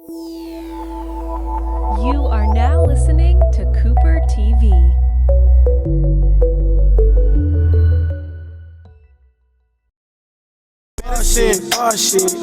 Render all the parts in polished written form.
You are now listening to Cooper TV. Shit,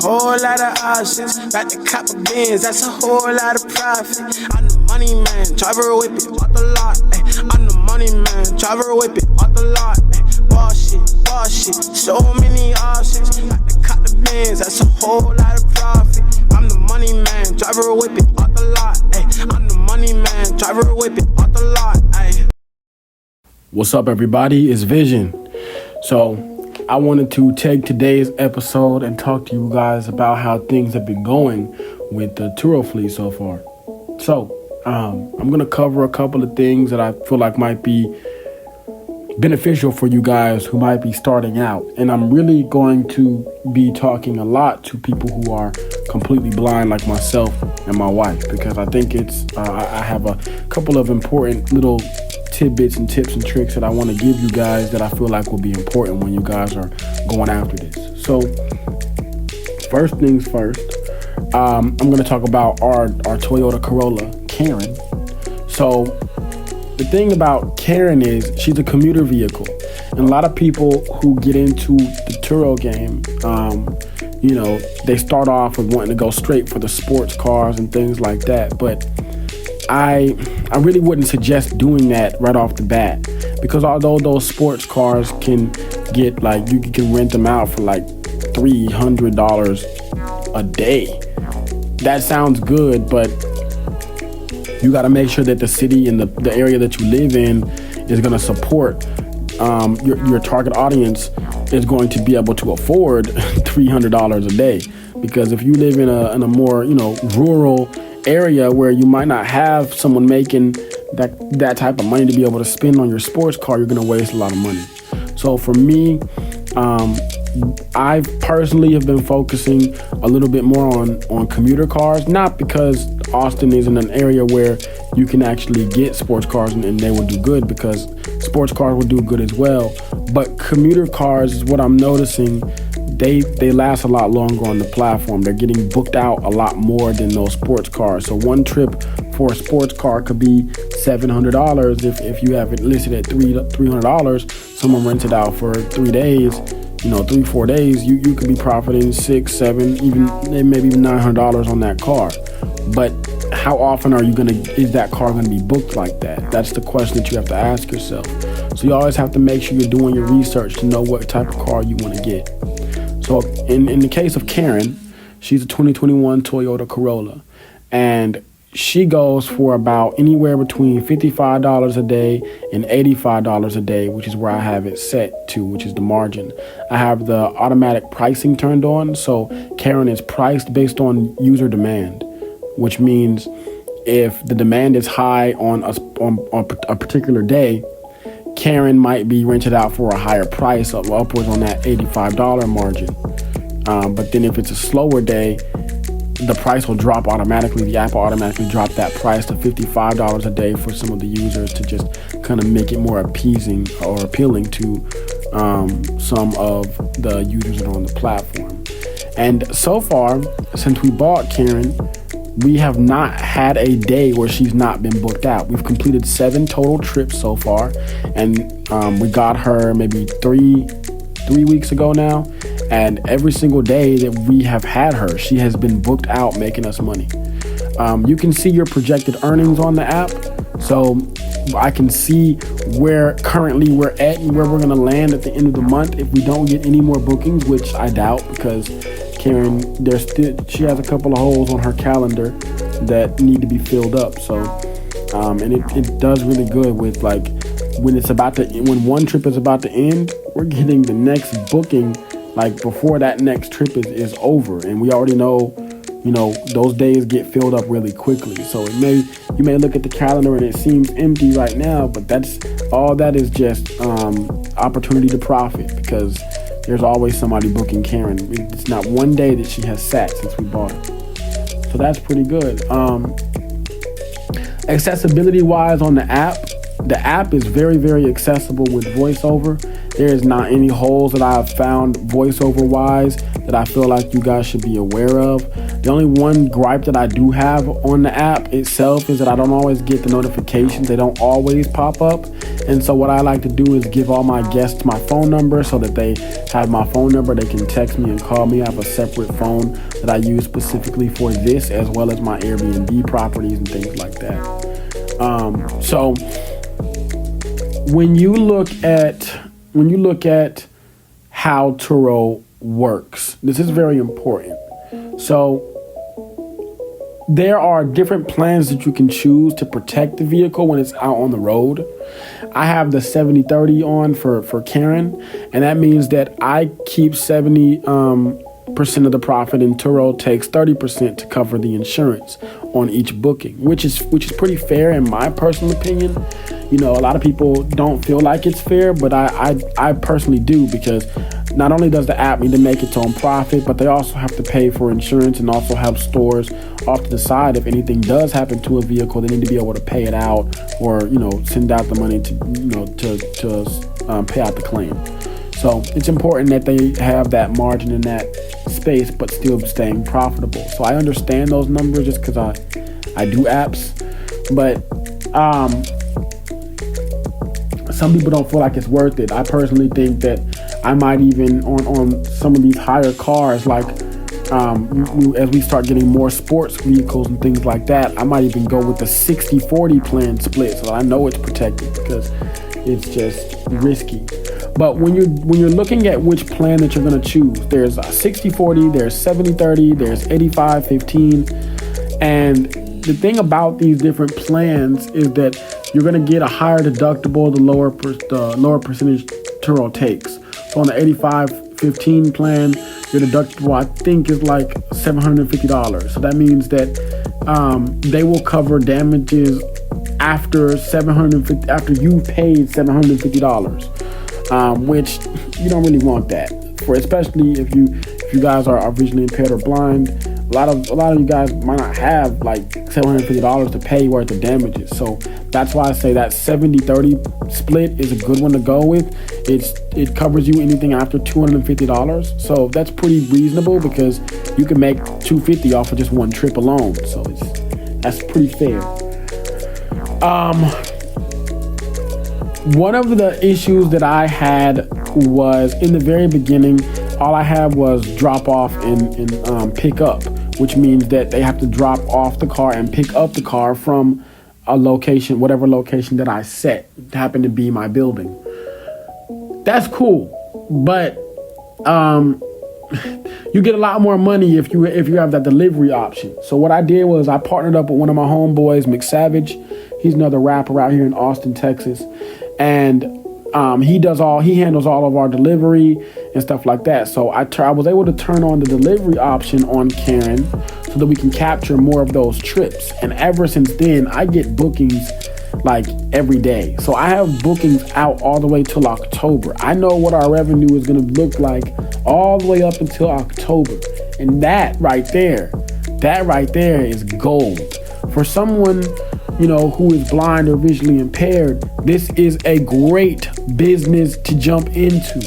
whole lot of options. Got the copper bins, that's a whole lot of profit. I'm the money man, driver whip it off the lot. I'm the money man, driver whip it off the lot. Boss shit, so many options. Got the copper bins, that's a whole lot of profit. I'm the money man, driver whip it off the lot. I'm the money man, driver whip it off the lot. What's up, everybody? It's Vision. So I wanted to take today's episode and talk to you guys about how things have been going with the Turo fleet so far. So I'm going to cover a couple of things that I feel like might be beneficial for you guys who might be starting out. And I'm really going to be talking a lot to people who are completely blind like myself and my wife, because I think I have a couple of important little tidbits and tips and tricks that I want to give you guys that I feel like will be important when you guys are going after this. So first things first, I'm going to talk about our Toyota Corolla, Karen. So the thing about Karen is she's a commuter vehicle, and a lot of people who get into the Turo game, they start off with wanting to go straight for the sports cars and things like that. But I really wouldn't suggest doing that right off the bat, because although those sports cars can get you can rent them out for like $300 a day. That sounds good, but you got to make sure that the city and the area that you live in is going to support your target audience is going to be able to afford $300 a day. Because if you live in a more rural area where you might not have someone making that type of money to be able to spend on your sports car, you're going to waste a lot of money. So for me, I personally have been focusing a little bit more on commuter cars, not because Austin isn't an area where you can actually get sports cars and they will do good, because sports cars will do good as well. But commuter cars is what I'm noticing. They last a lot longer on the platform. They're getting booked out a lot more than those sports cars. So one trip for a sports car could be $700. If you have it listed at $300, someone rents it out for 3 days, 3-4 days, you could be profiting $600, $700, even maybe even $900 on that car. But how often is that car gonna be booked like that? That's the question that you have to ask yourself. So you always have to make sure you're doing your research to know what type of car you want to get. So in the case of Karen, she's a 2021 Toyota Corolla, and she goes for about anywhere between $55 a day and $85 a day, which is where I have it set to, which is the margin. I have the automatic pricing turned on, so Karen is priced based on user demand, which means if the demand is high on a particular day, Karen might be rented out for a higher price, upwards on that $85 margin. But then if it's a slower day, the price will drop automatically. The app will automatically drop that price to $55 a day for some of the users to just kind of make it more appeasing or appealing to some of the users that are on the platform. And so far, since we bought Karen, we have not had a day where she's not been booked out. We've completed 7 total trips so far, and we got her maybe three weeks ago now, and every single day that we have had her, she has been booked out, making us money. You can see your projected earnings on the app, so I can see where currently we're at and where we're going to land at the end of the month if we don't get any more bookings, which I doubt, because Karen, she has a couple of holes on her calendar that need to be filled up. So, and it does really good with when one trip is about to end, we're getting the next booking before that next trip is over, and we already know, those days get filled up really quickly. So you may look at the calendar and it seems empty right now, but that is just opportunity to profit, because there's always somebody booking Karen. It's not one day that she has sat since we bought her. So that's pretty good. Accessibility wise on the app is very, very accessible with voiceover. There is not any holes that I have found voiceover wise that I feel like you guys should be aware of. The only one gripe that I do have on the app itself is that I don't always get the notifications. They don't always pop up. And so what I like to do is give all my guests my phone number so that they have my phone number. They can text me and call me. I have a separate phone that I use specifically for this, as well as my Airbnb properties and things like that. So when you look at how Turo works, this is very important. So there are different plans that you can choose to protect the vehicle when it's out on the road. I have the 70-30 on for Karen, and that means that I keep 70% of the profit, and Turo takes 30% to cover the insurance on each booking, which is pretty fair in my personal opinion. You know, a lot of people don't feel like it's fair, but I personally do, because not only does the app need to make its own profit, but they also have to pay for insurance and also have stores off to the side. If anything does happen to a vehicle, they need to be able to pay it out, or, you know, send out the money to, you know, to pay out the claim. So it's important that they have that margin in that space, but still staying profitable. So I understand those numbers just because I do apps, but some people don't feel like it's worth it. I personally think that I might even on some of these higher cars, like as we start getting more sports vehicles and things like that, I might even go with the 60-40 plan split, so I know it's protected, because it's just risky. But when you're looking at which plan that you're going to choose, there's a 60-40, there's 70-30, there's 85-15, and the thing about these different plans is that you're going to get a higher deductible the lower percentage Turo takes. So on the 85-15 plan, your deductible, I think, is like $750. So that means that they will cover damages after you've paid $750, which you don't really want that for, especially if you guys are visually impaired or blind. A lot of you guys might not have like $750 to pay worth of damages. So that's why I say that 70-30 split is a good one to go with. It covers you anything after $250. So that's pretty reasonable, because you can make $250 off of just one trip alone. So that's pretty fair. One of the issues that I had was in the very beginning, all I had was drop off and pick up, which means that they have to drop off the car and pick up the car from a location, whatever location that I set. It happened to be my building. That's cool, but you get a lot more money if you have that delivery option. So what I did was I partnered up with one of my homeboys, McSavage. He's another rapper out here in Austin, Texas, and he handles all of our delivery and stuff like that. So I was able to turn on the delivery option on Karen so that we can capture more of those trips. And ever since then, I get bookings like every day. So I have bookings out all the way till October. I know what our revenue is going to look like all the way up until October. And that right there is gold. For someone, you know, who is blind or visually impaired, this is a great business to jump into,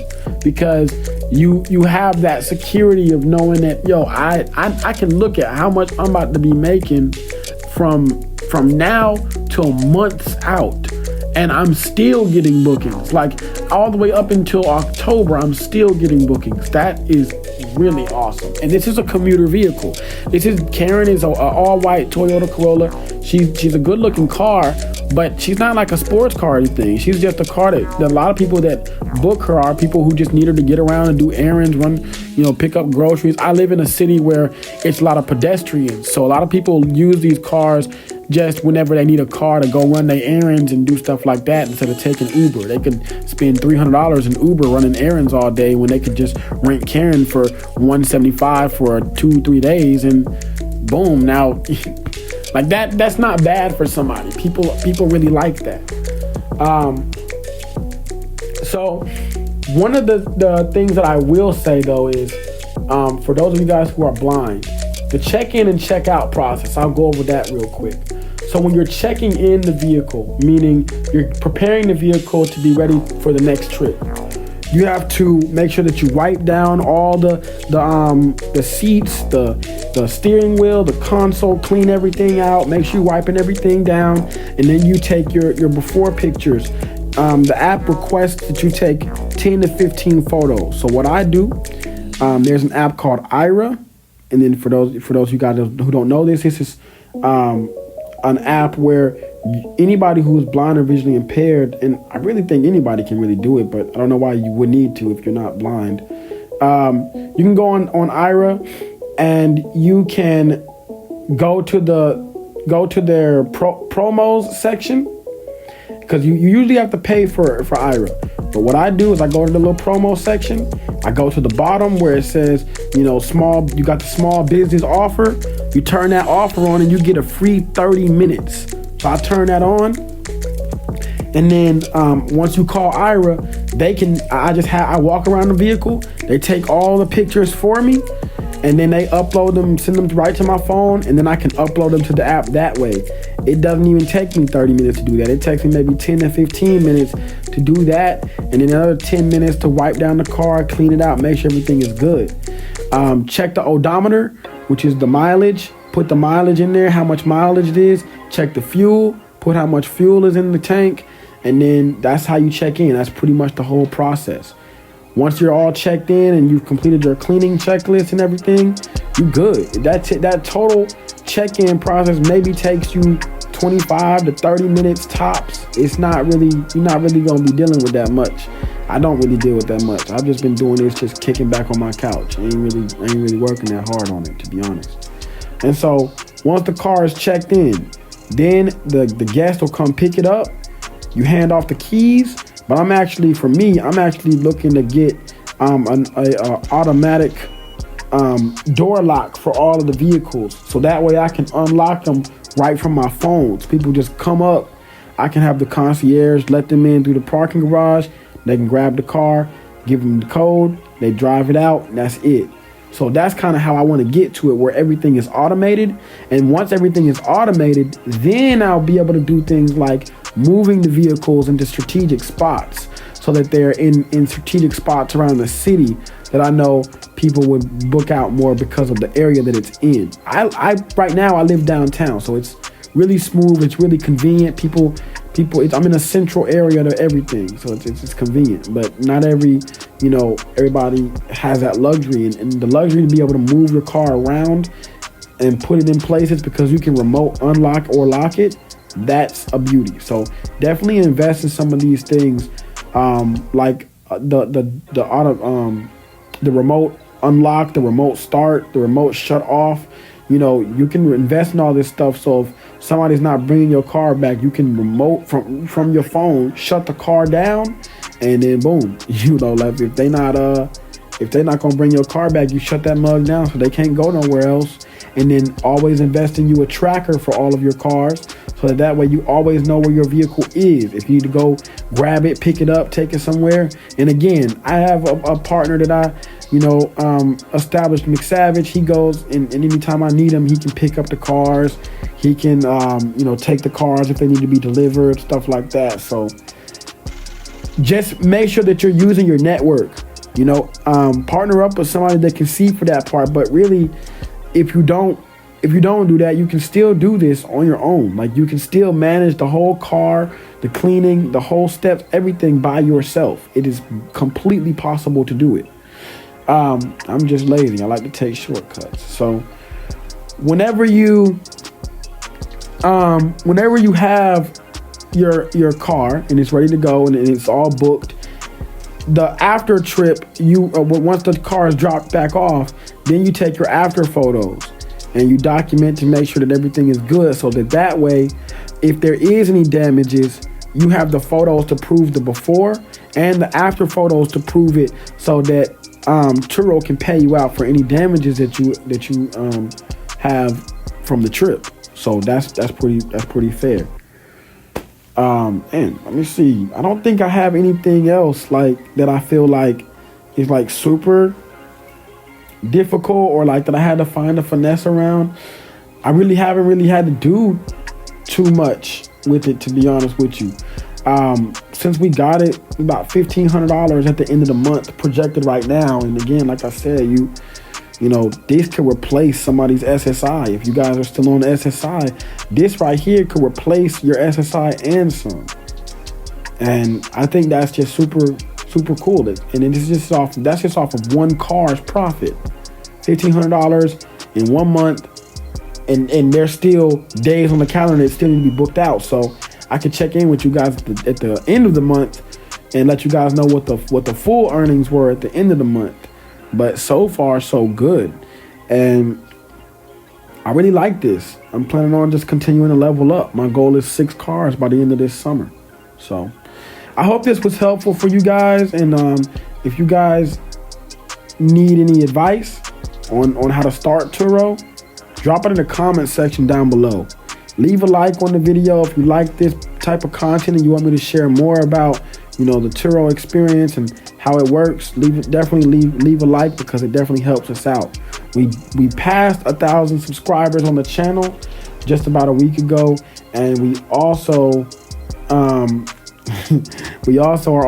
because you have that security of knowing that, I can look at how much I'm about to be making from now till months out, and I'm still getting bookings. Like all the way up until October, I'm still getting bookings. That is really awesome. And this is a commuter vehicle. Karen is a all-white Toyota Corolla. She's a good-looking car, but she's not like a sports car or anything. She's just a car that a lot of people that book her are people who just need her to get around and do errands, run, pick up groceries. I live in a city where it's a lot of pedestrians, so a lot of people use these cars just whenever they need a car to go run their errands and do stuff like that instead of taking Uber. They could spend $300 in Uber running errands all day when they could just rent Karen for $175 for 2-3 days, and boom, now like that's not bad for somebody. People really like that. So one of the things that I will say though is for those of you guys who are blind, the check-in and check-out process, I'll go over that real quick. So when you're checking in the vehicle, meaning you're preparing the vehicle to be ready for the next trip, You have to make sure that you wipe down all the seats, the steering wheel, the console, clean everything out. Make sure you're wiping everything down, and then you take your before pictures. The app requests that you take 10 to 15 photos. So what I do, there's an app called Ira, and then for those you guys who don't know this is an app where anybody who is blind or visually impaired, and I really think anybody can really do it, but I don't know why you would need to if you're not blind. You can go on Ira, and you can go to their promos section, because you usually have to pay for Ira. But what I do is I go to the little promo section. I go to the bottom where it says, you got the small business offer. You turn that offer on and you get a free 30 minutes. So I turn that on. And then once you call Ira, I walk around the vehicle. They take all the pictures for me. And then they upload them, send them right to my phone, and then I can upload them to the app that way. It doesn't even take me 30 minutes to do that. It takes me maybe 10 to 15 minutes to do that, and then another 10 minutes to wipe down the car, clean it out, make sure everything is good. Check the odometer, which is the mileage. Put the mileage in there, how much mileage it is. Check the fuel, put how much fuel is in the tank, and then that's how you check in. That's pretty much the whole process. Once you're all checked in and you've completed your cleaning checklist and everything, you're good. That total check-in process maybe takes you 25 to 30 minutes tops. You're not really gonna be dealing with that much. I don't really deal with that much. I've just been doing this, just kicking back on my couch. I ain't really working that hard on it, to be honest. And so once the car is checked in, then the guest will come pick it up. You hand off the keys. But I'm actually looking to get an automatic door lock for all of the vehicles. So that way I can unlock them right from my phone. So people just come up. I can have the concierge let them in through the parking garage. They can grab the car, give them the code. They drive it out. And that's it. So that's kind of how I want to get to it, where everything is automated. And once everything is automated, then I'll be able to do things like moving the vehicles into strategic spots, so that they're in strategic spots around the city that I know people would book out more because of the area that it's in. I right now I live downtown, so it's really smooth. It's really convenient. I'm in a central area to everything, so it's convenient. But not everybody has that luxury, and the luxury to be able to move your car around and put it in places because you can remote unlock or lock it. That's a beauty. So definitely invest in some of these things, like the remote unlock, the remote start, the remote shut off. You can invest in all this stuff. So if somebody's not bringing your car back, you can remote from your phone, shut the car down, and then boom, like if they're not gonna bring your car back, you shut that mug down so they can't go nowhere else. And then always invest in you a tracker for all of your cars, so that way you always know where your vehicle is. If you need to go grab it, pick it up, take it somewhere. And again, I have a partner that I established, McSavage. He goes and anytime I need him, he can pick up the cars. He can take the cars if they need to be delivered, stuff like that. So just make sure that you're using your network. Partner up with somebody that can see for that part. But really, if you don't do that, you can still do this on your own. Like, you can still manage the whole car, the cleaning, the whole steps, everything by yourself. It is completely possible to do it. I'm just lazy. I like to take shortcuts. So whenever you have your car and it's ready to go and it's all booked, the after trip, once the car is dropped back off, then you take your after photos and you document to make sure that everything is good, so that way, if there is any damages, you have the photos to prove the before and the after photos to prove it, so that Turo can pay you out for any damages that you have from the trip. So that's pretty fair. And let me see. I don't think I have anything else like that I feel like is like super difficult, or like that I had to find a finesse around. I really haven't had to do too much with it, to be honest with you. Since we got it, about $1,500 at the end of the month projected right now. And again, like I said, you know, this could replace somebody's SSI. If you guys are still on the SSI, this right here could replace your SSI and some. And I think that's just super cool. And it's just that's just off of one car's profit. $1,500 in 1 month, and there's still days on the calendar that still need to be booked out. So I can check in with you guys at the end of the month and let you guys know what the full earnings were at the end of the month. But so far, so good. And I really like this. I'm planning on just continuing to level up. My goal is 6 cars by the end of this summer. So I hope this was helpful for you guys. And if you guys need any advice on how to start Turo, drop it in the comment section down below. Leave a like on the video if you like this type of content and you want me to share more about, you know, the Turo experience and how it works. Definitely leave a like, because it definitely helps us out. We passed 1,000 subscribers on the channel just about a week ago, and we also are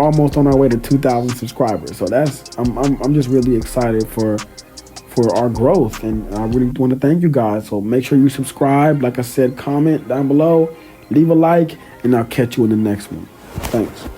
almost on our way to 2,000 subscribers. So I'm just really excited for our growth, and I really want to thank you guys. So make sure you subscribe, like I said, comment down below, leave a like, and I'll catch you in the next one. Thanks.